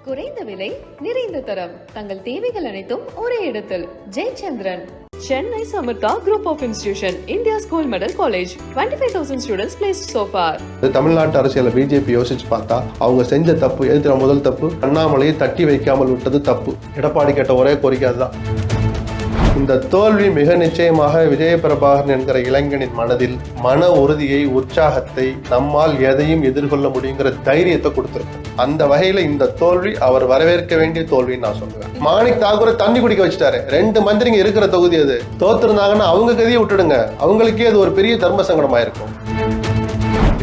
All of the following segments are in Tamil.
குறைந்த விலை நிறைந்த தரம் தங்கள் தேவைகள் அனைத்தும் ஒரே இடத்தில் Jayachandran. Chennai Samartha Group of Institution, India's gold medal college, 25,000 students placed so far. தமிழ்நாட்டு அரசியல பிஜேபி யோசிச்சு பார்த்தா அவங்க செஞ்ச தப்பு எதிர்த்து முதல் தப்பு அண்ணாமலையை தட்டி வைக்காமல் விட்டது தப்பு. எடப்பாடி கேட்ட ஒரே கோரிக்கை அதுதான். இந்த தோல்வி மிக நிச்சயமாக விஜயபிரபாகரன் என்கிற இளைஞனின் மனதில் மன உறுதியை, உற்சாகத்தை, நம்மால் எதையும் எதிர்கொள்ள முடியுங்கிற தைரியத்தை கொடுத்திருக்கும். அந்த வகையில இந்த தோல்வி அவர் வரவேற்க வேண்டிய தோல்வின்னு நான் சொல்லுவேன். மாணிக் தாக்கூரை தண்ணி குடிக்க வச்சுட்டாரு. 2 மந்திரிங்க இருக்கிற தொகுதி அது. தோத்துருந்தாங்கன்னா அவங்க கதையை விட்டுடுங்க, அவங்களுக்கே அது ஒரு பெரிய தர்ம சங்கடமாயிருக்கும்.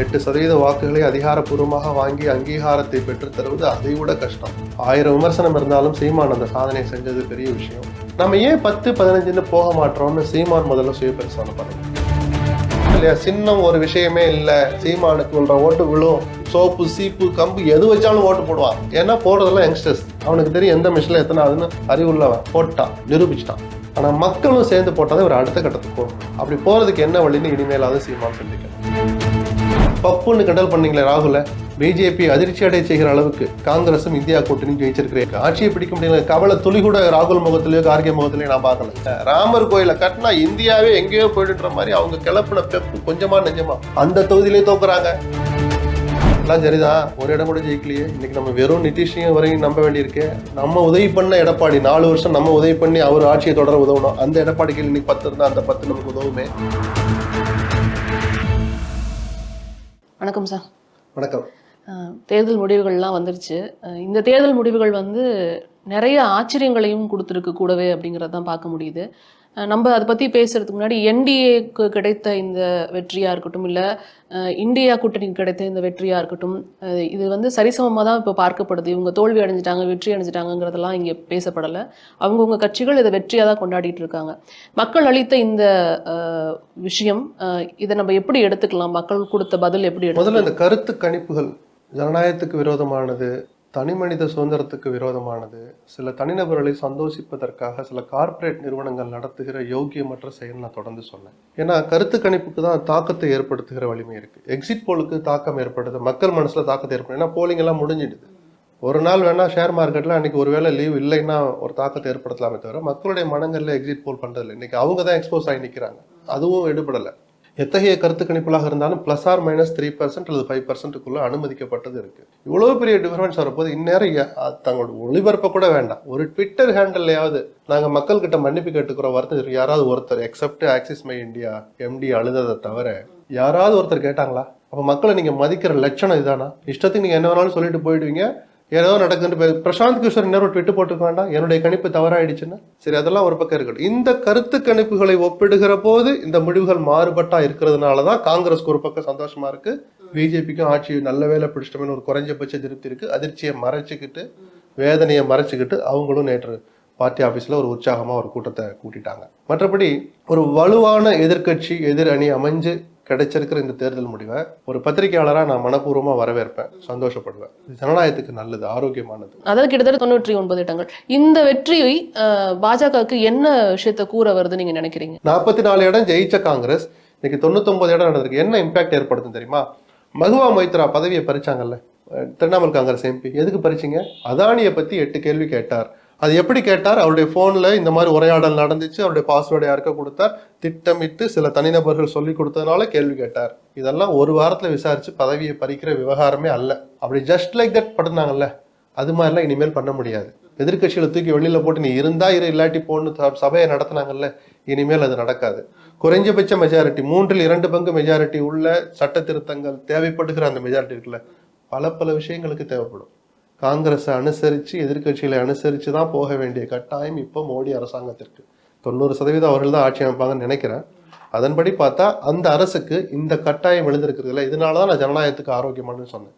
8% வாக்குகளை அதிகாரப்பூர்வமாக வாங்கி அங்கீகாரத்தை பெற்று தருவது அதை விட கஷ்டம். 1000 விமர்சனம் இருந்தாலும் சீமான் அந்த சாதனை செஞ்சது பெரிய விஷயம். நம்ம ஏன் 10-15 போக மாட்டோம்னு சீமான் முதல்ல சுய பரிசோதனை பண்ணணும் இல்லையா? சின்னம் ஒரு விஷயமே இல்லை. சீமானுக்கு உள்ள ஓட்டு விழும். சோப்பு, சீப்பு, கம்பு எது வச்சாலும் ஓட்டு போடுவான். ஏன்னா போடுறதெல்லாம் யங்ஸ்டர்ஸ். அவனுக்கு தெரியும் எந்த மிஷின்ல எத்தனை அதுன்னு அறிவுள்ளவன். போட்டான், நிரூபிச்சிட்டான். ஆனா மக்களும் சேர்ந்து போட்டாதான் ஒரு அடுத்த கட்டத்துக்கு போகணும். அப்படி போறதுக்கு என்ன வழின்னு இனிமேலாவது சீமான் சிந்திக்கணும். பப்புன்னு கிண்டல் பண்ணீங்களே ராகுல, பிஜேபி அதிர்ச்சி அடைய செய்கிற அளவுக்கு காங்கிரசும் இந்தியா கூட்டணியும் ஜெயிச்சிருக்கிறேன். ஆட்சியை பிடிக்க முடியல கவலை துளி கூட ராகுல் முகத்திலேயோ கார்கே முகத்திலேயோ நான் பார்க்கல. ராமர் கோயில கட்டினா இந்தியாவே எங்கேயோ போயிடுன்ற மாதிரி அவங்க கிளப்புன பெப்பு கொஞ்சமா நெஞ்சமா அந்த தொகுதியிலே தோக்குறாங்க. எல்லாம் சரிதான், ஒரு இடம் கூட ஜெயிக்கலையே. இன்னைக்கு நம்ம வெறும் நிதிஷையும் வரையும் நம்ப வேண்டியிருக்கு. நம்ம உதவி பண்ண எடப்பாடி 4 வருஷம் நம்ம உதவி பண்ணி அவர் ஆட்சியை தொடர உதவணும். அந்த எடப்பாடிக்கு இன்னைக்கு 10 இருந்தா அந்த 10 நமக்கு உதவுமே. வணக்கம் சார். வணக்கம். தேர்தல் முடிவுகள்லாம் வந்துருச்சு. இந்த தேர்தல் முடிவுகள் நிறைய ஆச்சரியங்களையும் கொடுத்துருக்கு கூடவே அப்படிங்கிறத தான் பார்க்க முடியுது. நம்ம அதை பற்றி பேசுறதுக்கு முன்னாடி என்டிஏக்கு கிடைத்த இந்த வெற்றியாக இருக்கட்டும், இல்லை இந்தியா கூட்டணிக்கு கிடைத்த இந்த வெற்றியாக இருக்கட்டும், இது சரிசமமாக தான் இப்போ பார்க்கப்படுது. இவங்க தோல்வி அடைஞ்சிட்டாங்க, வெற்றி அடைஞ்சிட்டாங்கிறதெல்லாம் இங்கே பேசப்படலை. அவங்கவுங்க கட்சிகள் இதை வெற்றியாக தான் கொண்டாடிட்டு இருக்காங்க. மக்கள் அளித்த இந்த விஷயம், இதை நம்ம எப்படி எடுத்துக்கலாம்? மக்கள் கொடுத்த பதில் எப்படி எடுத்துக்கலாம்? முதல்ல இந்த கருத்து கணிப்புகள் ஜனநாயகத்துக்கு விரோதமானது, தனி மனித சுதந்திரத்துக்கு விரோதமானது, சில தனிநபர்களை சந்தோஷிப்பதற்காக சில கார்ப்பரேட் நிறுவனங்கள் நடத்துகிற யோக்கியமற்ற செயல் நான் தொடர்ந்து சொன்னேன். ஏன்னா கருத்து கணிப்புக்கு தான் தாக்கத்தை ஏற்படுத்துகிற வலிமை இருக்கு. எக்ஸிட் போலுக்கு தாக்கம் ஏற்படுது, மக்கள் மனசுல தாக்கத்தை ஏற்படுது. ஏன்னா போலிங் எல்லாம் முடிஞ்சிடுது. ஒரு நாள் வேணா ஷேர் மார்க்கெட்ல அன்னைக்கு ஒருவேளை லீவ் இல்லைன்னா ஒரு தாக்கத்தை ஏற்படுத்தலாமே தவிர மக்களுடைய மனங்கள்ல எக்ஸிட் போல் பண்றதில்லை. இன்னைக்கு அவங்க தான் எக்ஸ்போஸ் ஆகி நிற்கிறாங்க. அதுவும் எடுபடலை. எத்தகைய கருத்து கணிப்புகளாக இருந்தாலும் +or- 3% அல்லது 5%க்குள்ள அனுமதிக்கப்பட்டது இருக்கு. இவ்வளவு பெரிய டிஃபரன்ஸ் வரப்போது இந்நேரம் தங்களோட ஒளிபரப்ப கூட வேண்டாம். ஒரு ட்விட்டர் ஹேண்டல்லையாவது நாங்க மக்கள் கிட்ட மன்னிப்பு கேட்டுக்கிறோம் வருத்தம் யாராவது ஒருத்தர் accept axis my India MD அழுததை தவிர யாராவது ஒருத்தர் கேட்டாங்களா? அப்ப மக்களை நீங்க மதிக்கிற லட்சணம் இதானா? இஷ்டத்துக்கு நீங்க என்ன வேணாலும் சொல்லிட்டு போயிடுவீங்க. ஏதோ நடக்குதுன்னு பிரசாந்த் கிஷோர் இன்னொரு ட்விட்டு போட்டுக்க வேண்டாம், என்னுடைய கணிப்பு தவறாயிடுச்சுன்னா. சரி, அதெல்லாம் ஒரு பக்கம் இருக்கட்டும். இந்த கருத்து கணிப்புகளை ஒப்பிடுகிற போது இந்த முடிவுகள் மாறுபட்டா இருக்கிறதுனாலதான் காங்கிரஸ்க்கு ஒரு பக்கம் சந்தோஷமா இருக்கு, பிஜேபிக்கும் ஆட்சி நல்ல வேலை பிடிச்சிட்டோம்னு ஒரு குறைஞ்சபட்ச திருப்தி இருக்கு. அதிர்ச்சியை மறைச்சிக்கிட்டு, வேதனையை மறைச்சிக்கிட்டு அவங்களும் நேற்று பார்ட்டி ஆபீஸ்ல ஒரு உற்சாகமா ஒரு கூட்டத்தை கூட்டிட்டாங்க. மற்றபடி ஒரு வலுவான எதிர்கட்சி எதிர் அணி அமைஞ்சு கிடைச்சிருக்கிற இந்த தேர்தல் முடிவை ஒரு பத்திரிகையாளரா நான் மனப்பூர்வமா வரவேற்பேன், சந்தோஷப்படுவேன். ஜனநாயகத்துக்கு நல்லது, ஆரோக்கியமானது. அதாவது கிட்டத்தட்ட 99 இடங்கள். இந்த வெற்றியை பாஜகவுக்கு என்ன விஷயத்த கூற வருது நீங்க நினைக்கிறீங்க? 44 இடம் ஜெயிச்ச காங்கிரஸ் இன்னைக்கு 99 இடம் நடந்திருக்கு. என்ன இம்பாக்ட் ஏற்படுத்தும் தெரியுமா? மகுவா மொய்த்ரா பதவியை பறிச்சாங்கல்ல திரிணாமுல் காங்கிரஸ் MP, எதுக்கு பறிச்சிங்க? அதானியை பத்தி 8 கேள்வி கேட்டார். அது எப்படி கேட்டார்? அவருடைய போன்ல இந்த மாதிரி உரையாடல் நடந்துச்சு, அவருடைய பாஸ்வேர்டை யாருக்க கொடுத்தார், திட்டமிட்டு சில தனிநபர்கள் சொல்லி கொடுத்ததுனால கேள்வி கேட்டார். இதெல்லாம் ஒரு வாரத்துல விசாரிச்சு பதவியை பறிக்கிற விவகாரமே அல்ல. அப்படி ஜஸ்ட் லைக் தட் படுனாங்கல்ல, அது மாதிரிலாம் இனிமேல் பண்ண முடியாது. எதிர்கட்சிகளை தூக்கி வெளியில போட்டு நீ இருந்தா இல்லாட்டி போன்னு சபையை நடத்தினாங்கல்ல, இனிமேல் அது நடக்காது. குறைஞ்சபட்ச மெஜாரிட்டி, 3/2 மெஜாரிட்டி உள்ள சட்ட திருத்தங்கள் தேவைப்படுகிற அந்த மெஜாரிட்டி இருக்குல்ல, பல விஷயங்களுக்கு தேவைப்படும். காங்கிரஸை அனுசரித்து, எதிர்கட்சிகளை அனுசரித்து தான் போக வேண்டிய கட்டாயம் இப்போ மோடி அரசாங்கத்திற்கு. 90% அவர்கள் தான் ஆட்சி அமைப்பாங்கன்னு நினைக்கிறேன். அதன்படி பார்த்தா அந்த அரசுக்கு இந்த கட்டாயம் எழுந்திருக்கிறதுல, இதனாலதான் நான் ஜனநாயகத்துக்கு ஆரோக்கியமானு சொன்னேன்.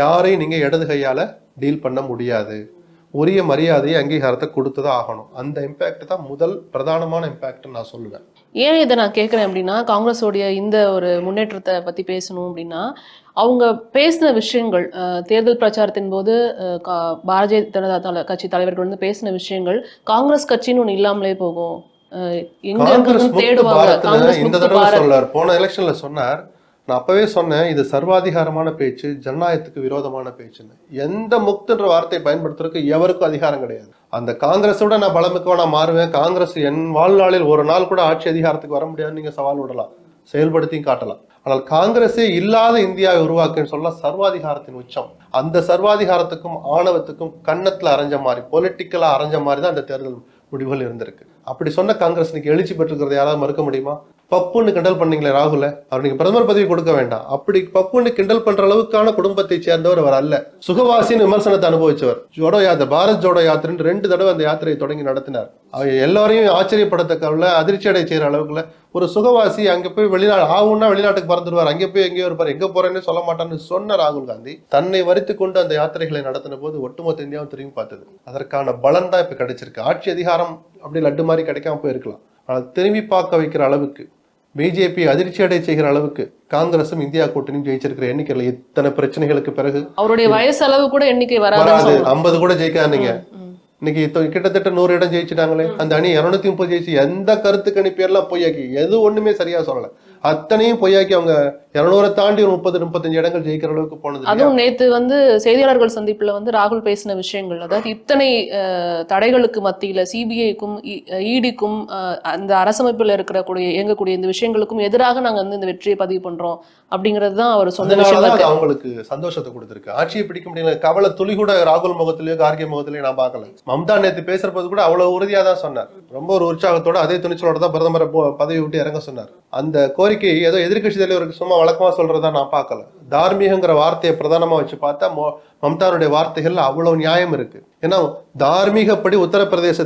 யாரையும் நீங்க இடது கையால டீல் பண்ண முடியாது. உரிய மரியாதையை அங்கீகாரத்தை கொடுத்துதான் ஆகணும். அந்த இம்பாக்ட் தான் முதல் பிரதானமான இம்பாக்ட் நான் சொல்லுவேன். ஏன் இதை நான் கேட்குறேன் அப்படின்னா, காங்கிரஸோடைய இந்த ஒரு முன்னேற்றத்தை பற்றி பேசணும் அப்படின்னா, அவங்க பேசின விஷயங்கள், தேர்தல் பிரச்சாரத்தின் போது பாரதிய ஜனதா கட்சி தலைவர்கள் பேசின விஷயங்கள் காங்கிரஸ் கட்சின்னு ஒன்று இல்லாமலே போகும். போன எலெக்ஷன்ல சொன்னார், நான் அப்பவே சொன்னேன், இது சர்வாதிகாரமான பேச்சு, ஜனநாயகத்துக்கு விரோதமான பேச்சுன்னு. எந்த முக்துன்ற வார்த்தையை பயன்படுத்துறதுக்கு எவருக்கும் அதிகாரம் கிடையாது. அந்த காங்கிரஸோட நான் பலமிக்கவா நான் மாறுவேன், காங்கிரஸ் என் வாழ்நாளில் ஒரு நாள் கூட ஆட்சி அதிகாரத்துக்கு வர முடியாதுன்னு நீங்க சவால் விடலாம், செயல்படுத்தியும் காட்டலாம். ஆனால் காங்கிரஸே இல்லாத இந்தியாவை உருவாக்குன்னு சொல்ல சர்வாதிகாரத்தின் உச்சம். அந்த சர்வாதிகாரத்துக்கும் ஆணவத்துக்கும் கன்னத்துல அரைஞ்ச மாதிரி, பொலிட்டிக்கலா அரைஞ்ச மாதிரி தான் அந்த தேர்தல் முடிவுகள் இருந்திருக்கு. அப்படி சொன்ன காங்கிரஸ் இன்னைக்கு எழுச்சி பெற்றுக்கிறத யாராவது மறுக்க முடியுமா? பப்புன்னு கிண்டல் பண்ணீங்களே ராகுல, அவர் நீங்க பிரதமர் பதவி கொடுக்க வேண்டாம். அப்படி பப்புன்னு கிண்டல் பண்ற அளவுக்கான குடும்பத்தை சேர்ந்தவர் அவர் அல்ல. சுகவாசின்னு விமர்சனத்தை அனுபவிச்சவர். ஜோடோ யாத்திரை, பாரத் ஜோடோ யாத்திரைன்னு 2 தடவை அந்த யாத்திரையை தொடங்கி நடத்தினார். அவர் எல்லாரையும் ஆச்சரியப்படத்தக்கல, அதிர்ச்சி அடைய செய்யற அளவுக்குள்ள ஒரு சுகவாசி. அங்க போய் வெளிநாடு வெளிநாட்டுக்கு பறந்துடுவார், அங்கே போய் எங்கேயோ இருப்பார், எங்க போறேன்னு சொல்ல மாட்டான்னு சொன்ன ராகுல் காந்தி தன்னை வரித்து கொண்டு அந்த யாத்திரைகளை நடத்தின போது ஒட்டுமொத்த இந்தியாவும் திரும்பி பார்த்தது. அதற்கான பலன் தான் இப்ப கிடைச்சிருக்கு. ஆட்சி அதிகாரம் அப்படி லட்டு மாதிரி கிடைக்காம போயிருக்கலாம், ஆனால் திரும்பி பார்க்க வைக்கிற அளவுக்கு, பிஜேபி அதிர்ச்சி அடைய செய்கிற அளவுக்கு காங்கிரசும் இந்தியா கூட்டணியும் ஜெயிச்சிருக்கிற எண்ணிக்கையில இத்தனை பிரச்சனைகளுக்கு பிறகு அவருடைய வயசு அளவு கூட எண்ணிக்கை வராது. 50 கூட ஜெயிக்காதீங்க. இன்னைக்கு கிட்டத்தட்ட 100 இடம் ஜெயிச்சுட்டாங்களே. அந்த அணி 230 ஜெயிச்சு எந்த கருத்து கணிப்பு எல்லாம் பொய்யாக்கி, எது ஒண்ணுமே சரியா சொல்லல, அத்தனையும் பொய்யாக்கி அவங்க 200 தாண்டி 30-35 இடங்கள் ஜெயிக்கிற அளவுக்கு போனது. அதுவும் நேத்து செய்தியாளர்கள் சந்திப்புல ராகுல் பேசின விஷயங்கள், அதாவது இத்தனை தடைகளுக்கு மத்தியில சிபிஐக்கும் இடிக்கும் அந்த அரசமைப்புல இயங்கக்கூடிய இந்த விஷயங்களுக்கும் எதிராக நாங்க இந்த வெற்றியை பதிவு பண்றோம் அப்படிங்கிறது தான் அவர் சொன்ன விஷயம். அவங்களுக்கு சந்தோஷத்தை கொடுத்திருக்கு. ஆட்சியை பிடிக்க முடியல கவலை துளி கூட ராகுல் முகத்திலேயோ கார்கே முகத்திலேயோ நான் பார்க்கல. மம்தா நேத்து பேசுறப்போது கூட அவ்வளவு உறுதியா தான் சொன்னார். ரொம்ப ஒரு உற்சாகத்தோட அதே துணிச்சலோட தான் பிரதமரை பதவி விட்டு இறங்க சொன்னார். அந்த கோரிக்கை ஏதோ எதிர்கட்சி தலைவருக்கு சும்மா வழக்கமா சொல்றதா நான் பார்க்கல. தார்மீகங்கிற வார்த்தையை பிரதானமா வச்சு பார்த்தா மம்தானுடைய வார்த்தைகள் அவ்வளவு நியாயம் இருக்கு. ஏன்னா தார்மீகப்படி உத்தரப்பிரதேச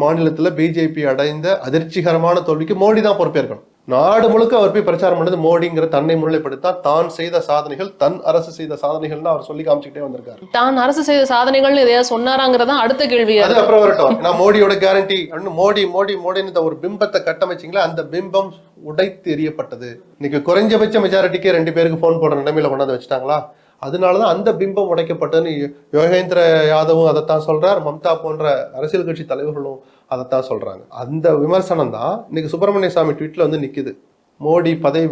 மாநிலத்துல பிஜேபி அடைந்த அதிர்ச்சிகரமான தோல்விக்கு மோடி தான் பொறுப்பேற்கணும். நாடு முழுக்க அவர் போய் பிரச்சாரம் பண்ணது மோடிங்கிற தன்னை முன்னிலைப்படுத்தா தான் செய்த சாதனைகள், தன் அரசு செய்த சாதனைகள் அவர் சொல்லி காமிச்சுக்கிட்டே வந்திருக்காரு. தான் அரசு செய்த சாதனைகள் எதையா சொன்னாராங்கிறதா அடுத்த கேள்வி. அது அப்புறம் வரட்டும். நான் மோடியோட கேரண்டி மோடி மோடி மோடின்னு ஒரு பிம்பத்தை கட்டமைச்சிங்களா, அந்த பிம்பம் உடைத்து எறியப்பட்டது. இன்னைக்கு குறைஞ்சபட்ச மெஜாரிட்டிக்கே 2 பேருக்கு போன் போடுற நிலைமையில கொண்டாந்து வச்சுட்டாங்களா. அதனாலதான் அந்த பிம்பம் உடைக்கப்பட்டதுன்னு யோகேந்திர யாதவும் அதைத்தான் சொல்றார், மம்தா போன்ற அரசியல் கட்சி தலைவர்களும் அதைத்தான் சொல்றாங்க. அந்த விமர்சனம் தான் இன்னைக்கு சுப்பிரமணிய சாமி ட்வீட்ல நிக்குது. மோடி பதவி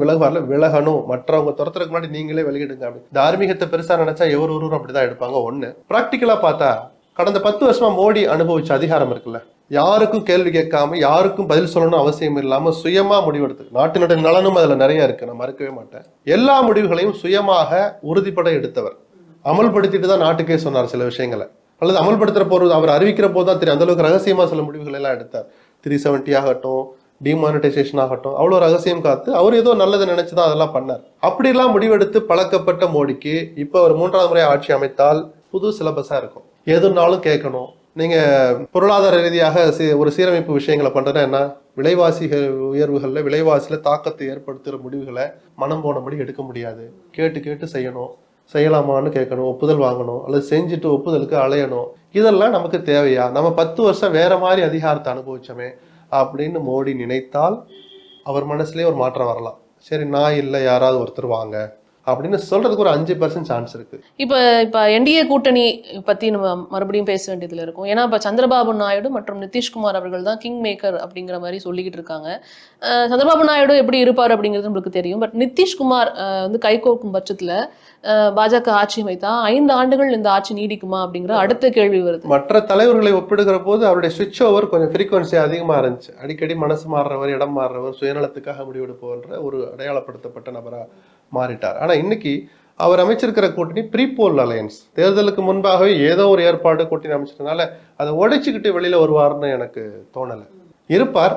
விலகணும், மற்றவங்க துரத்துறதுக்கு முன்னாடி நீங்களே வெளியிடுங்க அப்படி. தார்மீகத்தை பெருசா நினைச்சா ஒருவரும் அப்படிதான் எடுப்பாங்க. ஒண்ணு பிராக்டிக்கலா பார்த்தா கடந்த 10 வருஷமா மோடி அனுபவிச்ச அதிகாரம் இருக்குல்ல, யாருக்கும் கேள்வி கேட்காம, யாருக்கும் பதில் சொல்லணும் அவசியம் இல்லாம சுயமா முடிவெடுத்து, நாட்டினுடைய நலனும் அதுல நிறைய இருக்கு, நான் மறுக்கவே மாட்டேன். எல்லா முடிவுகளையும் சுயமாக உறுதிப்பட எடுத்தவர். அமல்படுத்திட்டு தான் நாட்டுக்கே சொன்னார் சில விஷயங்களை, அல்லது அமல்படுத்துற போது அவர் அறிவிக்கிற போது தான் தெரியும். அந்த அளவுக்கு ரகசியமா சில முடிவுகள் எல்லாம் எடுத்தார். 370 ஆகட்டும், டிமானிட்டைசேஷன் ஆகட்டும், அவ்வளவு ரகசியம் காத்து அவர் ஏதோ நல்லதை நினைச்சுதான் அதெல்லாம் பண்ணார். அப்படிலாம் முடிவெடுத்து பழக்கப்பட்ட மோடிக்கு இப்ப அவர் 3வது முறை ஆட்சி அமைத்தால் புது சிலபஸா இருக்கும். எதுனாலும் கேட்கணும். நீங்க பொருளாதார ரீதியாக ஒரு சீரமைப்பு விஷயங்களை பண்றதுன்னா என்ன, விலைவாசிகள் உயர்வுகள்ல விலைவாசியில தாக்கத்தை ஏற்படுத்துகிற முடிவுகளை மனம் போனபடி எடுக்க முடியாது. கேட்டு செய்யணும், செய்யலாமான்னு கேட்கணும், ஒப்புதல் வாங்கணும், அல்லது செஞ்சுட்டு ஒப்புதலுக்கு அலையணும். இதெல்லாம் நமக்கு தேவையா? நம்ம 10 வருஷம் வேற மாதிரி அதிகாரத்தை அனுபவிச்சோமே அப்படின்னு மோடி நினைத்தால் அவர் மனசுலயே ஒரு மாற்றம் வரலாம். சரி, நான் இல்லை, யாராவது ஒருத்தர் வாங்க அப்படின்னு சொல்றதுக்கு ஒரு 5% சான்ஸ் இருக்கு. இப்ப என்டிஏ கூட்டணி பத்தி நம்ம மறுபடியும் பேச வேண்டியதுல இருக்கும். ஏன்னா இப்ப சந்திரபாபு நாயுடு மற்றும் நிதிஷ்குமார் அவர்கள் தான் கிங் மேக்கர் அப்படிங்கிற மாதிரி சொல்லிக்கிட்டு இருக்காங்க. சந்திரபாபு நாயுடு எப்படி இருப்பார் அப்படிங்கிறது நம்மளுக்கு தெரியும். பட் நிதிஷ்குமார் கைகோக்கும் பட்சத்துல பாஜக ஆட்சி அமைத்தா 5 ஆண்டுகள் இந்த ஆட்சி நீடிக்குமா அப்படிங்கிற அடுத்த கேள்வி வருது. மற்ற தலைவர்களை ஒப்பிடுகிற போது அவருடைய சுவிட்ச் ஓவர் கொஞ்சம் ஃப்ரீக்வன்சி அதிகமா இருந்துச்சு. அடிக்கடி மனசு மாறுறவர், இடம் மாறுறவர், சுயநலத்துக்காக முடிவெடுப்பவன்ற ஒரு அடையாளப்படுத்தப்பட்ட நபரா மாறிட்டார். ஆனா இன்னைக்கு அவர் அமைச்சிருக்கிற கூட்டணி ப்ரீபோல் அலையன்ஸ். தேர்தலுக்கு முன்பாகவே ஏதோ ஒரு ஏற்பாடு கூட்டணி அமைச்சதுனால அதை உடைச்சுக்கிட்டு வெளியில வருவார்னு எனக்கு தோணலை. இருப்பார்,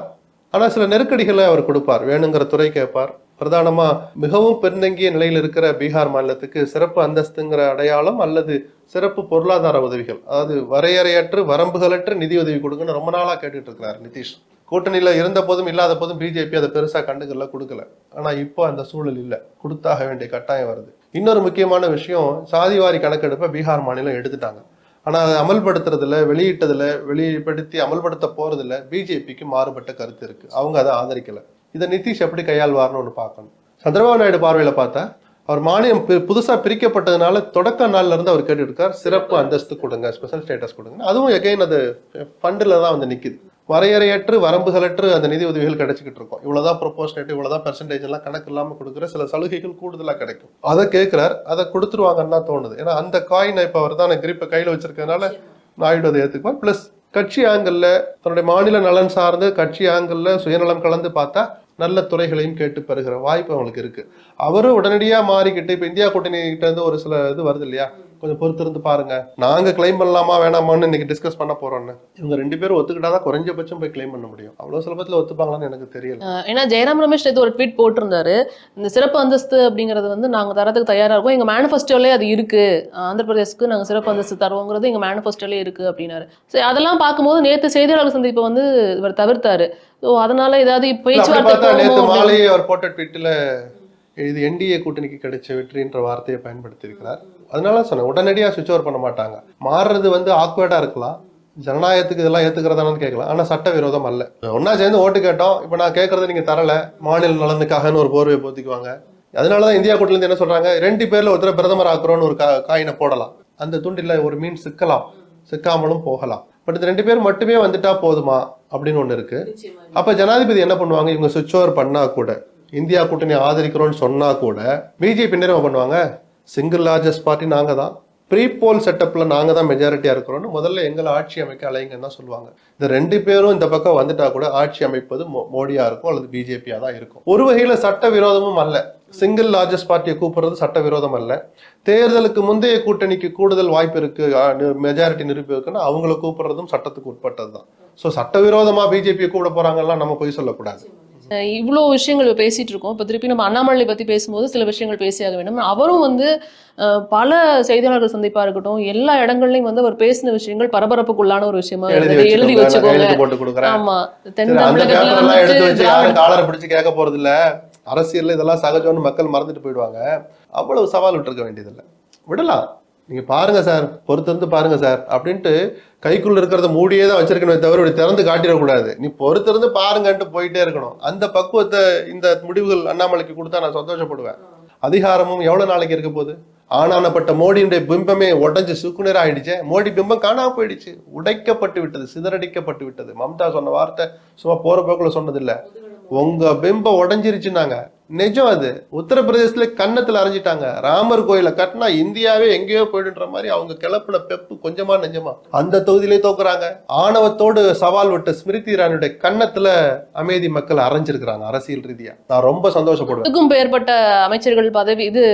ஆனா சில நெருக்கடிகளை அவர் கொடுப்பார். வேணுங்கிற துறை கேட்பார். பிரதானமா மிகவும் பின்தங்கிய நிலையில் இருக்கிற பீகார் மாநிலத்துக்கு சிறப்பு அந்தஸ்துங்கிற அடையாளம் அல்லது சிறப்பு பொருளாதார உதவிகள், அதாவது வரையறையற்று வரம்புகளற்ற நிதி உதவி கொடுங்கன்னு ரொம்ப நாளா கேட்டுட்டு இருக்கிறார் நிதிஷ். கூட்டணியில இருந்த போதும் இல்லாத போதும் பிஜேபி அதை பெருசா கண்டுக்கல, கொடுக்கல. ஆனா இப்போ அந்த சூழல் இல்லை, கொடுத்தாக வேண்டிய கட்டாயம் வருது. இன்னொரு முக்கியமான விஷயம், சாதிவாரி கணக்கெடுப்பை பீகார் மாநிலம் எடுத்துட்டாங்க. ஆனா அதை அமல்படுத்துறதுல, வெளிப்படுத்தி அமல்படுத்த போறதுல பிஜேபிக்கு மாறுபட்ட கருத்து இருக்கு. அவங்க அதை ஆதரிக்கல. இதை நிதிஷ் எப்படி கையாள்வார்னு ஒன்று பார்க்கணும். சந்திரபாபு நாயுடு பார்வையில பார்த்தா அவர் மானியம் புதுசா பிரிக்கப்பட்டதுனால தொடக்க நாள்ல இருந்து அவர் கேட்டு இருக்கார், சிறப்பு அந்தஸ்து கொடுங்க, ஸ்பெஷல் ஸ்டேட்டஸ் கொடுங்க. அதுவும் எகைன் அது ஃபண்டில் தான் நிக்குது. வரையறையற்று வரம்புகளற்று அந்த நிதி உதவிகள் கிடைச்சிக்கிட்டு இருக்கும். இவ்வளவுதான் ப்ரொபோர்ஷனேட், இவ்வளவுதான் பெர்சன்டேஜ் எல்லாம் கணக்கு இல்லாம கொடுக்குற சில சலுகைகள் கூடுதலா கிடைக்கும். அதை கேட்கிறார், அதை கொடுத்துருவாங்கன்னு தான் தோணுது. ஏன்னா அந்த காயினை இப்ப அவர் தான் கிரிப்பை கையில வச்சிருக்கனால நாயுடு அதை ஏத்துக்குவார். பிளஸ் கட்சி ஆங்கிள், தன்னுடைய மாநில நலன் சார்ந்து கட்சி ஆங்கிள் சுயநலம் கலந்து பார்த்தா நல்ல துறைகளையும் கேட்டு பெறுகிற வாய்ப்பு அவங்களுக்கு இருக்கு. அவரும் உடனடியா மாறிக்கிட்டு இப்ப இந்தியா கூட்டணி கிட்ட இருந்து ஒரு சில இது வருது இல்லையா, கொஞ்சம் பொறுத்திருந்து பாருங்க, நாங்க கிளைம் பண்ணலாமா வேணாமான்னு இன்னைக்கு டிஸ்கஸ் பண்ண போறோம்னு. இவங்க 2 பேரும் ஒத்துக்கிட்டாதான் குறைஞ்சபட்சம் போய் கிளைம் பண்ண முடியும். அவ்வளவு சுலபத்துல ஒத்துப்பாங்களான்னு எனக்கு தெரியல. ஏன்னா ஜெயராம் ரமேஷ் நேத்து ஒரு ட்வீட் போட்டிருந்தாரு, இந்த சிறப்பு அந்தஸ்து அப்படிங்கிறது வந்து நாங்க தரதுக்கு தயாரா இருக்கோம், எங்க மேனிஃபெஸ்டோலே அது இருக்கு, ஆந்திர பிரதேஷ்க்கு நாங்க சிறப்பு அந்தஸ்து தருவோங்கிறது எங்க மேனிஃபெஸ்டோலே இருக்கு அப்படின்னாரு. சரி, அதெல்லாம் பார்க்கும்போது நேத்து செய்தியாளர் சந்திப்பை வந்து இவர் தவிர்த்தாரு. அதனால ஏதாவது பேச்சுவார்த்தை நேற்று மாலையே அவர் போட்ட ட்வீட்ல இது என்டிஏ கூட்டணிக்கு கிடைச்ச வெற்றின்ற வார்த்தையை பயன்படுத்தி இருக்கிறார். அதனால சொன்னேன், உடனடியா சுவிட்ச் ஓவர் பண்ண மாட்டாங்க. மாறுறது வந்து ஆக்வர்டா இருக்கலாம், ஜனநாயகத்துக்கு இதெல்லாம் ஏத்துக்கிறதானு கேட்கலாம், ஆனா சட்ட விரோதம் அல்ல. ஒன்னா சேர்ந்து ஓட்டு கேட்டோம், இப்ப நான் கேட்கறது நீங்க தரல, மாநில நலனுக்காகன்னு ஒரு போர்வையை போத்திக்குவாங்க. அதனாலதான் இந்தியா கூட்டணில இருந்து என்ன சொல்றாங்க, 2 பேர்ல ஒருத்தர பிரதமர் ஆக்குறோம்னு ஒரு காயினை போடலாம், அந்த துண்டில் ஒரு மீன் சிக்கலாம், சிக்காமலும் போகலாம். பட் இந்த 2 பேர் மட்டுமே வந்துட்டா போதுமா அப்படின்னு ஒண்ணு இருக்கு. அப்ப ஜனாதிபதி என்ன பண்ணுவாங்க, இவங்க சுவிட்ச் ஓவர் பண்ணா கூட, இந்தியா கூட்டணி ஆதரிக்கிறோம்னு சொன்னா கூட பிஜேபி என்ன பண்ணுவாங்க, சிங்கிள் லார்ஜஸ்ட் பார்ட்டி நாங்க தான், ப்ரீ போல் செட்டப்ல நாங்க தான் மெஜாரிட்டியா இருக்கிறோம்னு முதல்ல எங்களை ஆட்சி அமைக்க அலைங்கன்னு தான் சொல்லுவாங்க. இந்த 2 பேரும் இந்த பக்கம் வந்துட்டா கூட ஆட்சி அமைப்பது மோடியா இருக்கும் அல்லது பிஜேபியா தான் இருக்கும். ஒரு வகையில சட்ட விரோதமும் அல்ல, சிங்கிள் லார்ஜஸ்ட் பார்ட்டியை கூப்பிடுறது சட்ட விரோதம் அல்ல. தேர்தலுக்கு முந்தைய கூட்டணிக்கு கூடுதல் வாய்ப்பு இருக்கு, மெஜாரிட்டி நிரூபி இருக்குன்னா அவங்களை கூப்பிடுறதும் சட்டத்துக்கு உட்பட்டது தான். ஸோ சட்டவிரோதமா பிஜேபியை கூப்பிட போறாங்கலாம் நம்ம போய் சொல்லக்கூடாது. இவ்வளோ விஷயங்கள் பேசிட்டு இருக்கோம். இப்போ திருப்பி நம்ம அண்ணாமலை பத்தி பேசும்போது சில விஷயங்கள் பேசியாக வேண்டும். அவரும் வந்து பல செய்தியாளர்கள் சந்திப்பா இருக்கட்டும், எல்லா இடங்கள்லயும் வந்து அவர் பேசின விஷயங்கள் பரபரப்புக்குள்ளான ஒரு விஷயமா எழுதி வச்சுக்கோங்க. ஆமா, தென் தமிழகத்துல எடுத்து வச்சு யாரும் காலரை பிடிச்சு கேட்க போறது இல்ல, அரசியல் இதெல்லாம் சகஜம்னு மக்கள் மறந்துட்டு போயிடுவாங்க. அவ்வளவு சவால் விட்டுருக்க வேண்டியதில்லை, விடலாம். நீங்க பாருங்க சார், பொறுத்திருந்து பாருங்க சார் அப்படின்ட்டு கைக்குள்ள இருக்கிறத மூடியே தான் வச்சிருக்கணும், தவிர இப்படி திறந்து காட்டிடக்கூடாது. நீ பொறுத்திருந்து பாருங்கன்ட்டு போயிட்டே இருக்கணும். அந்த பக்குவத்தை இந்த முடிவுகள் அண்ணாமலைக்கு கொடுத்தா நான் சந்தோஷப்படுவேன். அதிகாரமும் எவ்வளவு நாளைக்கு இருக்க போகுது? ஆனானப்பட்ட மோடியுடைய பிம்பமே உடைஞ்சு சுக்குநேரம் ஆயிடுச்சே, மோடி பிம்பம் காணாம போயிடுச்சு, உடைக்கப்பட்டு விட்டது, சிதறடிக்கப்பட்டு விட்டது. மம்தா சொன்ன வார்த்தை சும்மா போற போக்குல சொன்னது இல்ல, உங்க பிம்பம் உடஞ்சிருச்சுன்னாங்க. நிஜம் அது. உத்தரப்பிரதேசத்துல கன்னத்துல அரைஞ்சிட்டாங்க. ராமர் கோயில கட்டினா இந்தியாவே எங்கேயோ போயிடுன்ற மாதிரி அவங்க கிளப்புன பெப்பு கொஞ்சமா நெஞ்சமா அந்த தொகுதியிலே தோக்குறாங்க. ஆணவத்தோடு சவால் விட்ட ஸ்மிருதி இரானியுடைய கன்னத்துல அமைதி மக்கள் அரைஞ்சிருக்கிறாங்க அரசியல் ரீதியா. நான் ரொம்ப சந்தோஷப்படுவேன். இதுக்கும் பெயர்பட்ட அமைச்சர்கள் பதவி இது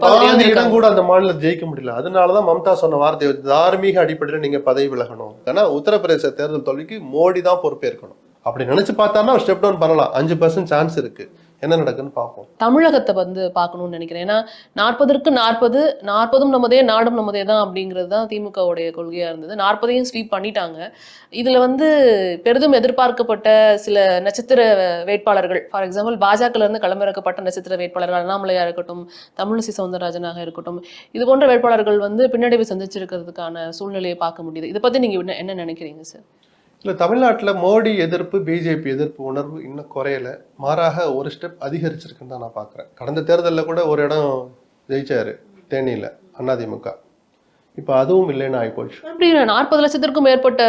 பாதி இடம் கூட அந்த மாநிலத்தை ஜெயிக்க முடியல. அதனாலதான் மம்தா சொன்ன வார்த்தை, தார்மீக அடிப்படையில் நீங்க பதவி விலகணும். ஏன்னா உத்தரப்பிரதேச தேர்தல் தோல்விக்கு மோடி தான் பொறுப்பேற்கணும். அப்படி நினைச்சு பார்த்தாருன்னா ஸ்டெப் டவுன் பண்ணலாம். 5% சான்ஸ் இருக்கு. என்ன நடக்குன்னு பார்ப்போம். தமிழகத்தை வந்து பார்க்கணும்னு நினைக்கிறேன். ஏன்னா 40க்கு 40, 40ம் நம்மதே நாடும் நம்மதே தான் அப்படிங்கிறது தான் திமுகவுடைய கொள்கையா இருந்தது. 40ஐயும் ஸ்வீப் பண்ணிட்டாங்க. இதுல வந்து பெரிதும் எதிர்பார்க்கப்பட்ட சில நட்சத்திர வேட்பாளர்கள், ஃபார் எக்ஸாம்பிள் பாஜகல இருந்து களமிறக்கப்பட்ட நட்சத்திர வேட்பாளர்கள் அண்ணாமலையா இருக்கட்டும், தமிழிசை சவுந்தரராஜனாக இருக்கட்டும், இது போன்ற வேட்பாளர்கள் வந்து பின்னடைவு சந்திச்சிருக்கிறதுக்கான சூழ்நிலையை பார்க்க முடியுது. இதை பத்தி நீங்க என்ன நினைக்கிறீங்க சார்? இல்லை, தமிழ்நாட்டில் மோடி எதிர்ப்பு, பிஜேபி எதிர்ப்பு உணர்வு இன்னும் குறையல, மாறாக ஒரு ஸ்டெப் அதிகரிச்சிருக்குன்னு தான் நான் பார்க்குறேன். கடந்த தேர்தலில் கூட ஒரு இடம் ஜெயிச்சாரு தேனியில் அதிமுக. இப்போ அதுவும் இல்லைன்னு ஆகிப்போச்சு. 40 லட்சத்திற்கும் மேற்பட்ட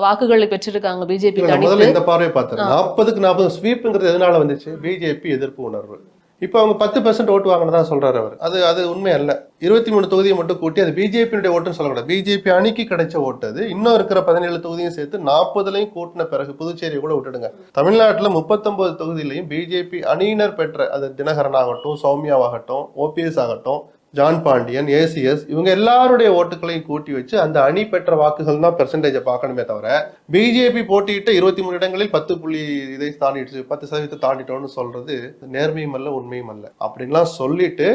வாக்குகளை பெற்றிருக்காங்க பிஜேபி. முதல்ல இந்த பார்வையை பார்த்தேன். 40க்கு 40 ஸ்வீப்புங்கிறது எதனால வந்துச்சு? பிஜேபி எதிர்ப்பு உணர்வு. இப்போ அவங்க 10% ஓட்டு வாங்கினதான் சொல்றாரு அவர். அது உண்மை அல்ல. 23 தொகுதியை மட்டும் கூட்டி அது பிஜேபியுடைய ஓட்டுன்னு சொல்லக்கூடாது. பிஜேபி அணிக்கு கிடைச்ச ஓட்டு அது. இன்னும் இருக்கிற 17 தொகுதியும் சேர்த்து 40லையும் கூட்டின பிறகு புதுச்சேரியை கூட விட்டுடுங்க, தமிழ்நாட்டில் 39 தொகுதியிலையும் பிஜேபி அணியினர் பெற்ற, அது தினகரன் ஆகட்டும், சௌமியாவாகட்டும், ஓபிஎஸ் ஆகட்டும், ஜான் பாண்டியன், ஏசிஎஸ், இவங்க எல்லாருடைய ஓட்டுகளையும் கூட்டி வச்சு அந்த அணி பெற்ற வாக்குகள் தான் பெர்சன்டேஜை பார்க்கணுமே தவிர பிஜேபி போட்டியிட்ட 23 இடங்களில் 10 இதை தாண்டிடுச்சு, 10% தாண்டிட்டோம்னு சொல்றது நேர்மையும் அல்ல, உண்மையும் அல்ல. அப்படின்லாம் சொல்லிட்டு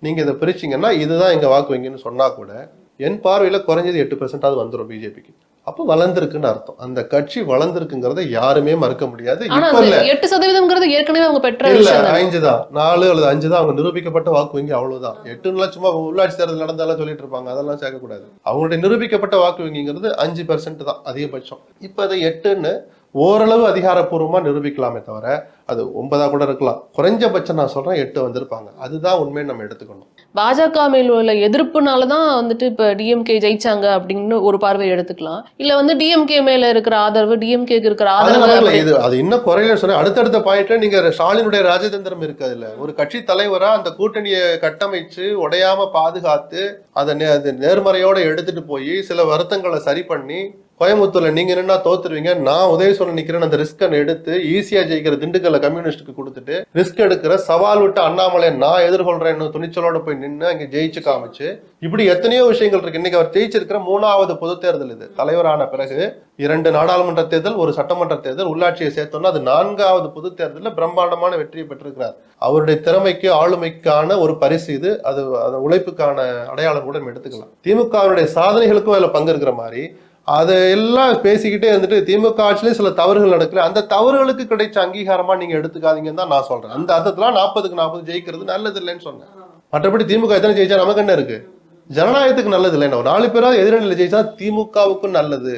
நீங்க இதை பிரிச்சிங்கன்னா இதுதான் எங்க வாக்கு வங்கின்னு சொன்னா கூட என் பார்வையில குறைஞ்சது 8% வந்துடும் பிஜேபிக்கு. அப்போ வளர்ந்துருக்குன்னு அர்த்தம். அந்த கட்சி வளர்ந்துருக்குங்கிறத யாருமே மறுக்க முடியாது. 8% ஏற்கனவே அவங்க பெற்ற இல்ல, 5 தான், 4 அல்லது 5 தான் அவங்க நிரூபிக்கப்பட்ட வாக்கு வங்கி, அவ்வளவுதான். 8 சும்மா உள்ளாட்சி தேர்தல் நடந்தாலும் சொல்லிட்டு இருப்பாங்க, அதெல்லாம் சேர்க்கக்கூடாது. அவங்களுடைய நிரூபிக்கப்பட்ட வாக்கு வங்கிங்கிறது 5% தான் அதிகபட்சம். இப்ப அதை 8ன்னு ஓரளவு அதிகாரப்பூர்வமா நிரூபிக்கலாமே தவிர அது 9 கூட இருக்கலாம், குறைஞ்சபட்சம் நான் சொல்றேன் 8 வந்திருப்பாங்க. அதுதான் உண்மையை நம்ம எடுத்துக்கணும். பாஜக மேல உள்ள எதிர்ப்புனால தான் வந்துட்டு இப்ப டிஎம்கே ஜெயிச்சாங்க அப்படின்னு ஒரு பார்வை எடுத்துக்கலாம். இல்ல வந்து டிஎம்கே மேல இருக்கிற ஆதரவு, டிஎம்கேக்கு இருக்கிற ஆதரவு இது அது இன்னும் குறையில சொன்ன அடுத்தடுத்த பாயிண்ட்ல நீங்க ஸ்டாலினுடைய ராஜதந்திரம் இருக்கு. அதுல ஒரு கட்சி தலைவரா அந்த கூட்டணியை கட்டமைச்சு உடையாம பாதுகாத்து அதை நேர்மறையோட எடுத்துட்டு போய் சில வருத்தங்களை சரி பண்ணி, கோயம்புத்தூர்ல நீங்க என்னன்னா தோத்துருவீங்க, நான் உதயசூரன் நிக்கிறேன், அந்த ரிஸ்க் எடுத்து ஈஸியா ஜெயிக்கிற திண்டுக்கல்ல கம்யூனிஸ்டுக்கு கொடுத்துட்டு ரிஸ்க் எடுக்கிற சவால் விட்டு அண்ணாமலையை நான் எதிர்கொள்றேன்னு துணிச்சலோட போய் நின்று அங்க ஜெயிச்சு காமிச்சு, இப்படி எத்தனையோ விஷயங்கள் இருக்கு. இன்னைக்கு அவர் ஜெயிச்சிருக்கிற 3வது பொது தேர்தல் இது. தலைவரான பிறகு 2 நாடாளுமன்ற தேர்தல், ஒரு சட்டமன்ற தேர்தல், உள்ளாட்சியை சேர்த்தோம்னா அது 4வது பொது தேர்தலில் பிரம்மாண்டமான வெற்றியை பெற்றிருக்கிறார். அவருடைய திறமைக்கு ஆளுமைக்கான ஒரு பரிசு இது. அது உழைப்புக்கான அடையாளம் கூட நம்ம எடுத்துக்கலாம். திமுகவுடைய சாதனைகளுக்கும் அதுல பங்கு இருக்கிற மாதிரி அதையெல்லாம் பேசிக்கிட்டே இருந்துட்டு திமுக ஆட்சியிலே சில தவறுகள் நடக்கல, அந்த தவறுகளுக்கு கிடைச்ச அங்கீகாரமா நீங்க எடுத்துக்காதீங்கன்னு தான் நான் சொல்றேன். அந்த அர்த்தத்துல 40க்கு 40 ஜெயிக்கிறது நல்லது இல்லைன்னு சொன்னேன். மற்றபடி திமுக எத்தனை ஜெயிச்சா நமக்கு என்ன இருக்கு? ஜனநாயகத்துக்கு நல்லது இல்லை. 4 பேராவது எதிரணியில ஜெயிச்சா திமுகவுக்கும் நல்லது.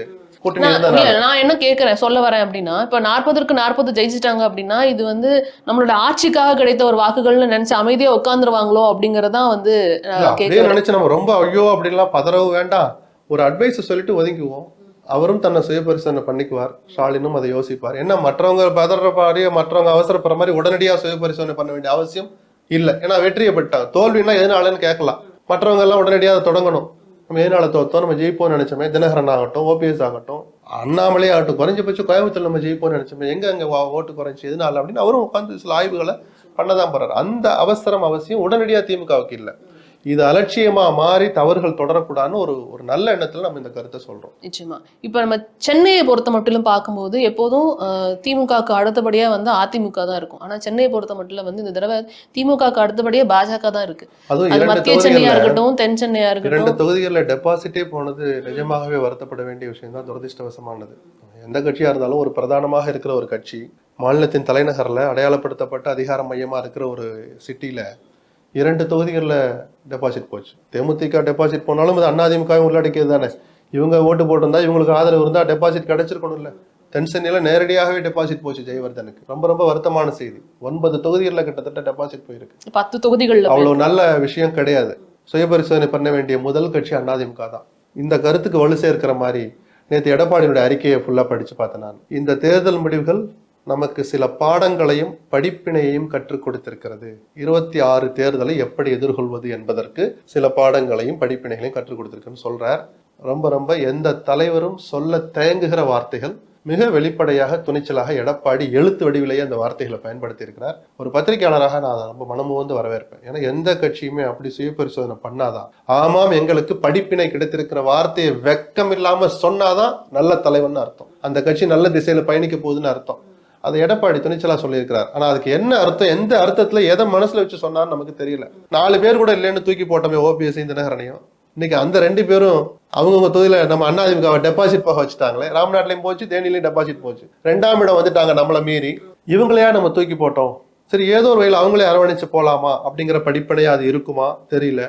நான் என்ன கேக்குறேன் சொல்ல வரேன் அப்படின்னா, இப்ப 40க்கு 40 ஜெயிச்சிட்டாங்க அப்படின்னா இது வந்து நம்மளோட ஆட்சிக்காக கிடைத்த ஒரு வாக்குகள்னு நினைச்சு அமைதியா உட்காந்துருவாங்களோ அப்படிங்கறதான் வந்து நினைச்சு நம்ம ரொம்ப ஐயோ அப்படின்லாம் பதறவும் வேண்டாம். ஒரு அட்வைஸ் சொல்லிட்டு ஒதுங்குவோம். அவரும் தன்னை சுயபரிசோதனை பண்ணிக்குவார். ஸ்டாலினும் அதை யோசிப்பார். என்ன மற்றவங்க பதற மாதிரி, மற்றவங்க அவசரப்படுற மாதிரி உடனடியாக சுயபரிசோதனை பண்ண வேண்டிய அவசியம் இல்லை. ஏன்னா வெற்றியை பெற்றாங்க. தோல்வினா எதனாலன்னு கேட்கலாம். மற்றவங்க எல்லாம் உடனடியாக அதை தொடங்கணும். நம்ம எதனால தோத்தோம், நம்ம ஜெயிப்போம்னு நினைச்சோமே, தினகரன் ஆகட்டும், ஓபிஎஸ் ஆகட்டும், அண்ணாமலே ஆகட்டும், குறைஞ்சபட்சம் கோயம்புத்தூர் நம்ம ஜெயிப்போம்னு நினைச்சோமே, எங்க ஓட்டு குறைஞ்சி எதனால அப்படின்னு அவரும் உட்காந்து சில ஆய்வுகளை பண்ணதான் போறாரு. அந்த அவசரம் அவசியம் உடனடியாக திமுகவுக்கு இல்லை. இது அலட்சியமா மாறி தவறுகள் தொடரக்கூடாதுன்னு ஒரு நல்ல எண்ணத்துல நம்ம இந்த கருத்தை சொல்றோம். நிச்சயமா. இப்ப நம்ம சென்னையை பொறுத்த மட்டும் பார்க்கும்போது எப்போதும் திமுகவுக்கு அடுத்தபடியா வந்து அதிமுக தான் இருக்கும். ஆனா சென்னையை பொறுத்த மட்டும் வந்து இந்த தடவை திமுகவுக்கு அடுத்தபடியா பாஜக தான் இருக்கு. அதுவும் மத்திய சென்னையா இருக்கட்டும், தென் சென்னையா இருக்கட்டும், 2 தொகுதிகளில் டெபாசிட்டே போனது நிஜமாகவே வருத்தப்பட வேண்டிய விஷயம் தான். துரதிருஷ்டவசமானது. எந்த கட்சியா இருந்தாலும் ஒரு பிரதானமாக இருக்கிற ஒரு கட்சி மாநிலத்தின் தலைநகர்ல அடையாளப்படுத்தப்பட்ட அதிகார மையமா இருக்கிற ஒரு சிட்டில 2 தொகுதிகளில் டெபாசிட் போச்சு. தேமுதிக டெபாசிட் போனாலும் அது அதிமுகவும் உள்ளடக்கியது தானே. இவங்க ஓட்டு போட்டிருந்தா, இவங்களுக்கு ஆதரவு இருந்தால் டெபாசிட் கிடைச்சிருக்கணும் இல்லை. தென் சென்னையில் நேரடியாகவே டெபாசிட் போச்சு ஜெயவர்தனுக்கு. ரொம்ப ரொம்ப வருத்தமான செய்தி. 9 தொகுதிகளில் கிட்டத்தட்ட டெபாசிட் போயிருக்கு. 10 தொகுதிகள் அவ்வளவு நல்ல விஷயம் கிடையாது. சுயபரிசோதனை பண்ண வேண்டிய முதல் கட்சி அதிமுக தான். இந்த கருத்துக்கு வலு சேர்க்கிற மாதிரி நேற்று எடப்பாடியுடைய அறிக்கையை ஃபுல்லாக படிச்சு பார்த்தேன் நான். இந்த தேர்தல் முடிவுகள் நமக்கு சில பாடங்களையும் படிப்பினையையும் கற்றுக் கொடுத்திருக்கிறது. 26 தேர்தலை எப்படி எதிர்கொள்வது என்பதற்கு சில பாடங்களையும் படிப்பினைகளையும் கற்றுக் கொடுத்திருக்குன்னு சொல்றார். ரொம்ப ரொம்ப எந்த தலைவரும் சொல்ல தயங்குகிற வார்த்தைகள் மிக வெளிப்படையாக, துணிச்சலாக எடப்பாடி எழுத்து வடிவிலேயே அந்த வார்த்தைகளை பயன்படுத்தி இருக்கிறார். ஒரு பத்திரிகையாளராக நான் ரொம்ப மனமுவந்து வரவேற்பேன். ஏன்னா எந்த கட்சியுமே அப்படி சுயபரிசோதனை பண்ணாதான், ஆமாம் எங்களுக்கு படிப்பினை கிடைத்திருக்கிற வார்த்தையை வெக்கம் இல்லாம சொன்னாதான் நல்ல தலைவன் அர்த்தம். அந்த கட்சி நல்ல திசையில பயணிக்க போகுதுன்னு அர்த்தம். அதை எடப்பாடி துணிச்சலா சொல்லியிருக்கிறார். ஆனா அதுக்கு என்ன அர்த்தம், எந்த அர்த்தத்துல எதை மனசுல வச்சு சொன்னான்னு நமக்கு தெரியல. 4 பேர் கூட இல்லைன்னு தூக்கி போட்டோமே, ஓபிஎஸ் தினகரனையும். இன்னைக்கு அந்த 2 பேரும் அவங்கவுங்க தொகுதியில நம்ம அதிமுக டெபாசிட் போக வச்சுட்டாங்களே. ராம்நாட்லயும் போச்சு, தேனிலையும் டெபாசிட் போச்சு. 2ஆம் இடம் வந்துட்டாங்க நம்மள மீறி. இவங்களையா நம்ம தூக்கி போட்டோம்? சரி, ஏதோ ஒரு வகையில் அவங்களே அரவணைச்சு போலாமா அப்படிங்கிற படிப்பனையா அது இருக்குமா தெரியல.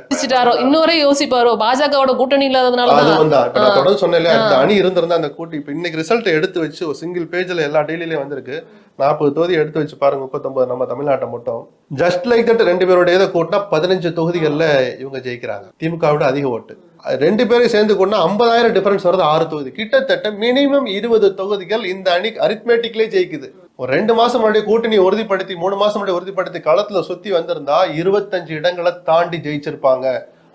இன்னொரு யோசிப்பாரோ பாஜகவோட கூட்டணி இல்லாததுனால நான் தொடர்ந்து சொன்னேன், அந்த அணி இருந்திருந்தா அந்த கூட்டி இப்ப இன்னைக்கு ரிசல்ட் எடுத்து வச்சு ஒரு சிங்கிள் பேஜ்ல எல்லா டெய்லியிலயும் வந்திருக்கு. 40 தொகுதி எடுத்து வச்சு பாருங்க, 39 நம்ம தமிழ்நாட்டை மட்டும். ஜஸ்ட் லைக் தட் 2 பேருடைய இதை கூட்டினா 15 தொகுதிகள்ல இவங்க ஜெயிக்கிறாங்க. திமுக விட அதிக ஓட்டு. 2 பேரையும் சேர்ந்து கூட்டினா 50,000 டிஃபரன்ஸ் வருது. 6 தொகுதி, கிட்டத்தட்ட மினிமம் 20 தொகுதிகள் இந்த அணி அரித்மேட்டிக்லேயே ஜெயிக்குது. ஒரு 2 மாசம் முன்னாடி கூட்டணி உறுதிப்படுத்தி, 3 மாசம் முன்னாடி உறுதிப்படுத்தி களத்துல சுத்தி வந்திருந்தா 25 இடங்களை தாண்டி ஜெயிச்சிருப்பாங்க.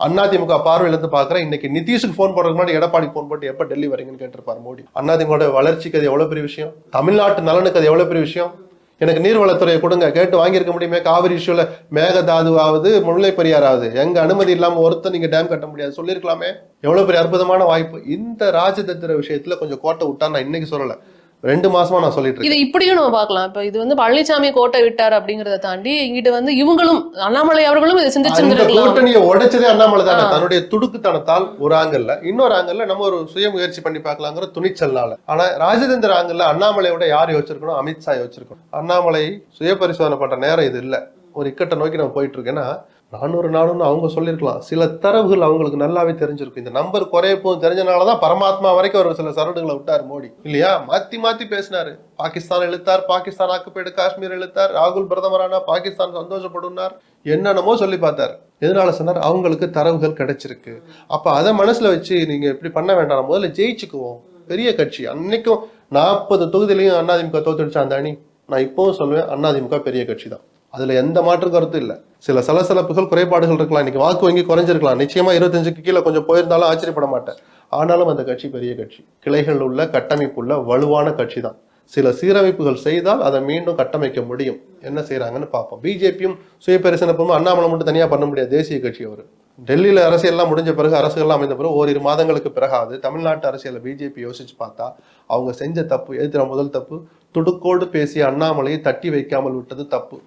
அதிமுக பார்வையில இருந்து பாக்குறேன். இன்னைக்கு நிதிஷுக்கு போன் போடுறதுக்கு முன்னாடி எடப்பாடி போன் போட்டு எப்ப டெல்லி வரீங்கன்னு கேட்டிருப்பாரு மோடி. அதிமுக வளர்ச்சிக்கு அது எவ்வளவு பெரிய விஷயம், தமிழ்நாட்டு நலனுக்கு அது எவ்வளவு பெரிய விஷயம். எனக்கு நீர்வளத்துறையை கொடுங்க கேட்டு வாங்கியிருக்க முடியுமே. காவிரி இஷ்யூல மேகதாதுவாவது முல்லை பெரியாராவது எங்க அனுமதி இல்லாம ஒருத்தர் நீங்க டேம் கட்ட முடியாது சொல்லிருக்கலாமே. எவ்வளவு பெரிய அற்புதமான வாய்ப்பு. இந்த ராஜதந்திர விஷயத்துல கொஞ்சம் கோட்டை விட்டா நான் இன்னைக்கு சொல்லல, 2 மாசமா நான் சொல்லிட்டு இருக்கேன். இது இப்படியும் நம்ம பார்க்கலாம். இப்ப இது வந்து பழனிசாமி கோட்டை விட்டார் அப்படிங்கறத தாண்டி இங்கிட்ட வந்து இவங்களும் அண்ணாமலை அவர்களும் இதை சிந்திச்சிருந்திருக்கலாம். கூட்டணியை உடைச்சதே அண்ணாமலை தானே, தன்னுடைய துடுக்குத்தனத்தால் ஒரு ஆங்கல்ல. இன்னொரு ஆங்கல்ல நம்ம ஒரு சுய முயற்சி பண்ணி பார்க்கலாங்கிற துணிச்சல்னால. ஆனா ராஜதந்திர ஆங்கல்ல அண்ணாமலையோட யார் யோசிச்சிருக்கணும்? அமித்ஷா யோசிச்சிருக்கணும். அண்ணாமலை சுய பரிசோதனை பண்ற நேரம் இது இல்ல. ஒரு இக்கட்டை நோக்கி நம்ம போயிட்டு இருக்கேன்னா 400 அவங்க சொல்லியிருக்கலாம். சில தரவுகள் அவங்களுக்கு நல்லாவே தெரிஞ்சிருக்கும். இந்த நம்பர் குறையப்போம் தெரிஞ்சனாலதான் பரமாத்மா வரைக்கும் அவர் சில சரடுகளை விட்டார் மோடி இல்லையா? மாத்தி பேசினாரு. பாகிஸ்தான் இழுத்தார், பாகிஸ்தான் ஆக்குப்பைடு காஷ்மீர் இழுத்தார், ராகுல் பிரதமரானா பாகிஸ்தான் சந்தோஷப்படுனார், என்னென்னமோ சொல்லி பார்த்தார். எதனால சொன்னார்? அவங்களுக்கு தரவுகள் கிடைச்சிருக்கு. அப்ப அதை மனசுல வச்சு நீங்க இப்படி பண்ண வேண்டாம், முதல்ல ஜெயிச்சுக்குவோம். பெரிய கட்சி அன்னைக்கும் 40 தொகுதியிலையும் அதிமுக தோத்துடுச்சா அந்த அணி. நான் இப்பவும் சொல்லுவேன், அதிமுக பெரிய கட்சி தான். அதுல எந்த மாற்று கருத்து இல்ல. சில சலசலப்புகள் குறைபாடுகள் இருக்கலாம், இன்னைக்கு வாக்கு வங்கி குறைஞ்சிருக்கலாம், நிச்சயமா 25க்கு கீழே கொஞ்சம் போயிருந்தாலும் ஆச்சரியப்பட மாட்டேன். ஆனாலும் அந்த கட்சி பெரிய கட்சி, கிளைகள் உள்ள கட்டமைப்பு உள்ள வலுவான கட்சி தான். சில சீரமைப்புகள் செய்தால் அதை மீண்டும் கட்டமைக்க முடியும். என்ன செய்யறாங்கன்னு பார்ப்போம். பிஜேபியும் சுயபரிசன அண்ணாமலை மட்டும் தனியா பண்ண முடியாது, தேசிய கட்சி அவர். டெல்லியில அரசியல்லாம் முடிஞ்ச பிறகு, அரசுகள்லாம் அமைந்த பிறகு ஓரிரு மாதங்களுக்கு பிறகாது தமிழ்நாட்டு அரசியலை பிஜேபி யோசிச்சு பார்த்தா அவங்க செஞ்ச தப்பு எதிர்த்து முதல் தப்பு, துடுக்கோடு பேசிய அண்ணாமலையை தட்டி வைக்காமல் விட்டது தப்பு.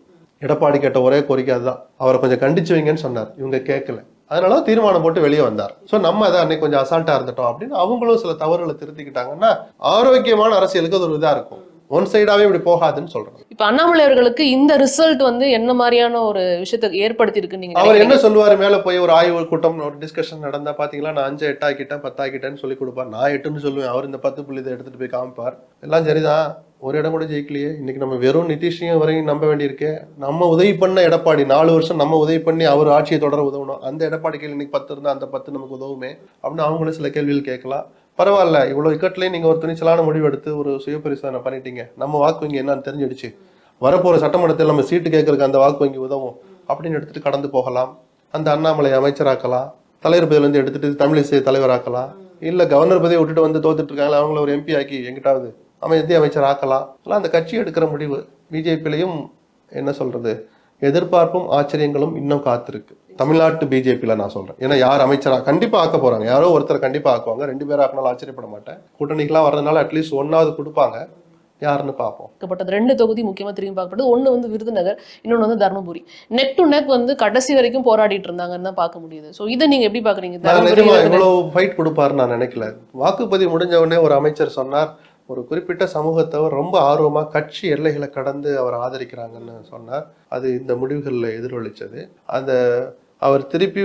எடப்பாடி கேட்ட ஒரே கோரிக்கை அதுதான், அவரை கொஞ்சம் கண்டிச்சு வைங்கன்னு சொன்னார். இவங்க கேட்கல, அதனால தீர்மானம் போட்டு வெளியே வந்தார். சோ நம்ம அதை அன்னைக்கு கொஞ்சம் அசால்ட்டா இருந்துட்டோம் அப்படின்னு அவங்களும் சில தவறுகளை திருத்திக்கிட்டாங்கன்னா ஆரோக்கியமான அரசியலுக்கு அது ஒரு இதா இருக்கும். ஒன் சைடாவே இப்படி போகாதுன்னு சொல்றேன். இப்ப அண்ணாமலை அவர்களுக்கு இந்த ரிசல்ட் என்ன மாதிரியான ஒரு விஷயத்தை ஏற்படுத்தி இருக்கு நீங்க? அவர் என்ன சொல்லுவாரு? மேல போய் ஒரு ஆய்வு கூட்டம், ஒரு டிஸ்கஷன் நடந்தா பாத்தீங்களா, நான் 5 8 ஆக்கிட்டேன் 10 ஆக்கிட்டேன்னு சொல்லி கொடுப்பார். நான் 8ன்னு சொல்லுவேன், அவர் இந்த 10 புள்ளி எடுத்துட்டு போய் காமிப்பார். எல்லாம் சரிதான், ஒரு இடம் கூட ஜெயிக்கலையே. இன்னைக்கு நம்ம வெறும் நிதிஷையும் வரையும் நம்ப வேண்டியிருக்கே. நம்ம உதவி பண்ண எடப்பாடி 4 வருஷம் நம்ம உதவி பண்ணி அவர் ஆட்சியை தொடர உதவணும். அந்த எடப்பாடி கேள்வி இன்னைக்கு 10 இருந்தா அந்த 10 நமக்கு உதவுமே அப்படின்னு அவங்களும் சில கேள்விகள் கேட்கலாம். பரவாயில்ல, இவ்வளவு இக்கட்லயும் நீங்க ஒரு துணிச்சலான முடிவு எடுத்து ஒரு சுயபரிசோதனை பண்ணிட்டீங்க, நம்ம வாக்கு வங்கி என்னன்னு தெரிஞ்சிடுச்சு, வரப்போற சட்டமன்றத்தில் நம்ம சீட்டு கேட்கறதுக்கு அந்த வாக்கு வங்கி உதவும் அப்படின்னு எடுத்துட்டு கடந்து போகலாம். அந்த அண்ணாமலை அமைச்சராக்கலாம், தலைவர் பதவியில இருந்து எடுத்துட்டு தமிழிசை தலைவராக்கலாம், இல்ல கவர்னர் பதவியை விட்டுட்டு வந்து தோத்துட்டு இருக்காங்களா அவங்கள ஒரு எம்பி ஆக்கி எங்கிட்டாவது அமைச்சர் ஆக்கலாம். எல்லாம் அந்த கட்சி எடுக்கிற முடிவு. பிஜேபியிலையும் என்ன சொல்றது, எதிர்பார்ப்பும் ஆச்சரியங்களும் இன்னும் காத்திருக்கு. தமிழ்நாட்டு பிஜேபியில நான் சொல்றேன். ஏன்னா யார் அமைச்சரா கண்டிப்பா ஆக்க போறாங்க, யாரோ ஒருத்தர் கண்டிப்பா ஆக்குவாங்க. 2 பேர் ஆக்கினாலும் ஆச்சரியப்பட மாட்டேன். கூட்டணிக்கெல்லாம் வர்றதுனால அட்லீஸ்ட் 1ஆவது கொடுப்பாங்க. யாருன்னு பார்ப்போம். 2 தொகுதி முக்கியமா திரும்பி பார்க்கப்பட்டது. ஒண்ணு விருதுநகர், இன்னொன்னு தர்மபுரி. நெக் டு நெக் கடைசி வரைக்கும் போராடிட்டு இருந்தாங்கன்னு தான் பார்க்க முடியுது. சோ இதை நீங்க எப்படி பாக்குறீங்க? இவ்வளவு ஃபைட் கொடுப்பாருன்னு நான் நினைக்கல. வாக்குப்பதிவு முடிஞ்ச உடனே ஒரு அமைச்சர் சொன்னார், ஒரு குறிப்பிட்ட சமூகத்தவர் ரொம்ப ஆர்வமா கட்சி எல்லைகளை கடந்து அவர் ஆதரிக்கிறாங்கன்னு சொன்னார். அது இந்த முடிவுகள்ல எதிரொலிச்சது. அந்த அவர் திருப்பி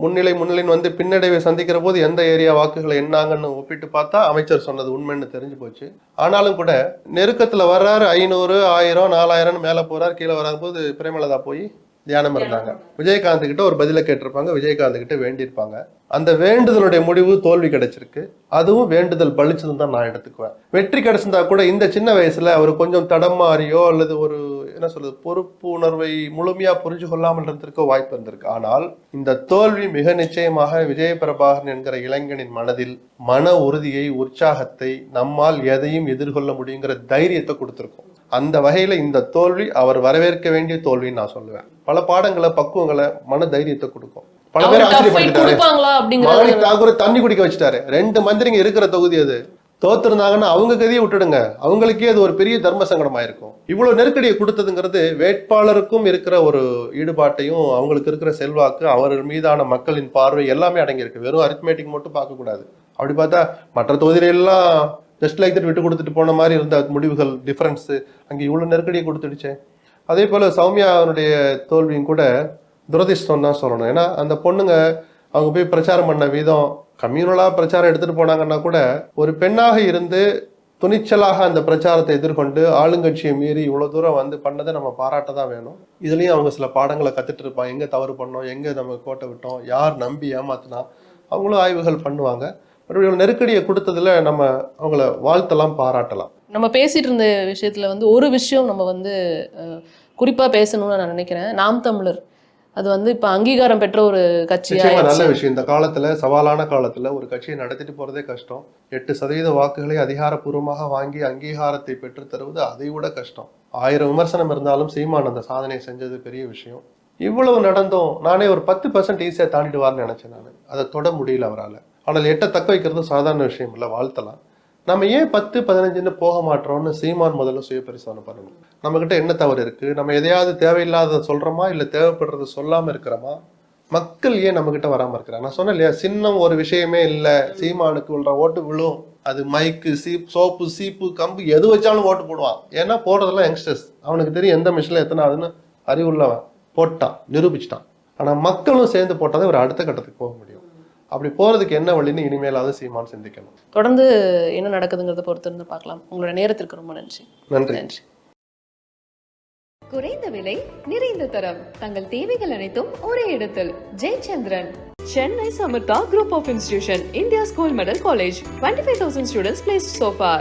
முன்னிலைன்னு வந்து பின்னடைவை சந்திக்கிற போது எந்த ஏரியா வாக்குகளை என்னாங்கன்னு ஒப்பிட்டு பார்த்தா அமைச்சர் சொன்னது உண்மைன்னு தெரிஞ்சு போச்சு. ஆனாலும் கூட நெருக்கத்துல வர்றாரு, 500 1000 4000 மேல போறாரு, கீழே வராம்போது பிரேமலதா போய் தியானம் இருந்தாங்க. விஜயகாந்த் கிட்ட ஒரு பதில கேட்டிருப்பாங்க, விஜயகாந்த் கிட்ட வேண்டியிருப்பாங்க. அந்த வேண்டுதலுடைய முடிவு தோல்வி கிடைச்சிருக்கு. அதுவும் வேண்டுதல் பலிச்சதுன்னு தான் நான் எடுத்துக்குவேன். வெற்றி கிடைச்சிருந்தா கூட இந்த சின்ன வயசுல அவர் கொஞ்சம் தடமாறியோ அல்லது ஒரு என்ன சொல்றது பொறுப்பு உணர்வை முழுமையா புரிஞ்சு கொள்ளாமல் இருந்திருக்க வாய்ப்பு இருந்திருக்கு. ஆனால் இந்த தோல்வி மிக நிச்சயமாக விஜய பிரபாகரன் என்கிற இளைஞனின் மனதில் மன உறுதியை, உற்சாகத்தை, நம்மால் எதையும் எதிர்கொள்ள முடியுங்கிற தைரியத்தை கொடுத்திருக்கும். அந்த வகையில இந்த தோல்வி அவர் வரவேற்க வேண்டிய தோல்வின்னு நான் சொல்லுவேன். பல பாடங்களை, பக்குவங்களை, மன தைரியத்தை கொடுக்கும். பல பேர் ஆச்சரியப்பட்டாரு. மாணிக் தாக்கூரை தண்ணி குடிக்க வச்சுட்டாரு. 2 மந்திரிங்க இருக்கிற தொகுதி அது. தோத்திருந்தாங்கன்னா அவங்க கதையை விட்டுடுங்க, அவங்களுக்கே அது ஒரு பெரிய தர்ம சங்கடமாயிருக்கும். இவ்வளவு நெருக்கடியை கொடுத்ததுங்கிறது வேட்பாளருக்கும் இருக்கிற ஒரு ஈடுபாட்டையும், அவங்களுக்கு இருக்கிற செல்வாக்கு, அவர் மீதான மக்களின் பார்வை எல்லாமே அடங்கியிருக்கு. வெறும் அரித்மேட்டிக் மட்டும் பார்க்க கூடாது. அப்படி பார்த்தா மற்ற தொகுதியில எல்லாம் ஜஸ்ட் லைக் தட் விட்டு கொடுத்துட்டு போன மாதிரி இருந்த முடிவுகள் டிஃபரன்ஸ் அங்கே இவ்வளவு நெருக்கடியை கொடுத்துடுச்சே. அதே போல சௌமியா அவனுடைய தோல்வியும் கூட துரதிஷ்டம் தான் சொல்லணும். ஏன்னா அந்த பொண்ணுங்க அவங்க போய் பிரச்சாரம் பண்ண விதம், கம்யூனலா பிரச்சாரம் எடுத்துட்டு போனாங்கன்னா கூட ஒரு பெண்ணாக இருந்து துணிச்சலாக அந்த பிரச்சாரத்தை எதிர்கொண்டு ஆளுங்கட்சியை மீறி இவ்வளவு தூரம் வந்து பண்ணதை நம்ம பாராட்ட தான் வேணும். இதுலயும் அவங்க சில பாடங்களை கத்துட்டு இருப்பாங்க. எங்க தவறு பண்ணோம், எங்க நம்ம கோட்டை விட்டோம், யார் நம்பி ஏமாத்தினா, அவங்களும் ஆய்வுகள் பண்ணுவாங்க. நெருக்கடியை கொடுத்ததுல நம்ம அவங்கள வாழ்த்தலாம், பாராட்டலாம். நம்ம பேசிட்டு இருந்த விஷயத்துல ஒரு விஷயம் நம்ம குறிப்பா பேசணும்னு நான் நினைக்கிறேன். நாம் தமிழர் அது இப்ப அங்கீகாரம் பெற்ற ஒரு கட்சியா நல்ல விஷயம். இந்த காலத்துல, சவாலான காலத்துல ஒரு கட்சியை நடத்திட்டு போறதே கஷ்டம். 8% வாக்குகளை அதிகாரப்பூர்வமாக வாங்கி அங்கீகாரத்தை பெற்று தருவது அதை விட கஷ்டம். 1000 விமர்சனம் இருந்தாலும் சீமான் அந்த சாதனை செஞ்சது பெரிய விஷயம். இவ்வளவு நடந்தும் நானே ஒரு 10% ஈஸியா தாண்டிடுவார்னு நினைச்சேன். நான் அதை தொட முடியல அவரால். ஆனால் 8 தக்க வைக்கிறது சாதாரண விஷயம் இல்லை, வாழ்த்தலாம். நம்ம ஏன் 10 15ன்னு போக மாட்டோம்னு சீமான் முதல்ல சுய பரிசோதனை பண்ணணும். நம்ம கிட்ட என்ன தவறு இருக்கு, நம்ம எதையாவது தேவையில்லாத சொல்றோமா, இல்ல தேவைப்படுறது சொல்லாம இருக்கிறோமா, மக்கள் ஏன் நம்ம கிட்ட வராம இருக்கிறாங்க? நான் சொன்னேன் இல்லையா, சின்னம் ஒரு விஷயமே இல்லை. சீமானுக்கு உள்ள ஓட்டு விழும். அது மைக்கு, சோப்பு, சீப்பு, கம்பு எது வச்சாலும் ஓட்டு போடுவான். ஏன்னா போடுறதெல்லாம் யங்ஸ்டர்ஸ். அவனுக்கு தெரியும் எந்த மிஷின்ல எத்தனை ஆகுதுன்னு அறிவுள்ளவன். போட்டான், நிரூபிச்சிட்டான். ஆனால் மக்களும் சேர்ந்து போட்டால் தான் ஒரு அடுத்த கட்டத்துக்கு போக முடியும். அப்படி போகிறதுக்கு என்ன வழின்னு இனிமேலாவது சீமான் சிந்திக்கணும். தொடர்ந்து என்ன நடக்குதுங்கிறத பொறுத்து இருந்து பார்க்கலாம். உங்களோட நேரத்திற்கு ரொம்ப நன்றி. நன்றி. குறைந்த விலை, நிறைந்த தரம், தங்கள் தேவைகள் அனைத்தும் ஒரே இடத்தில். Jayachandran. Chennai Samartha Group of Institution, India Gold Medal College, 25,000 students placed so far.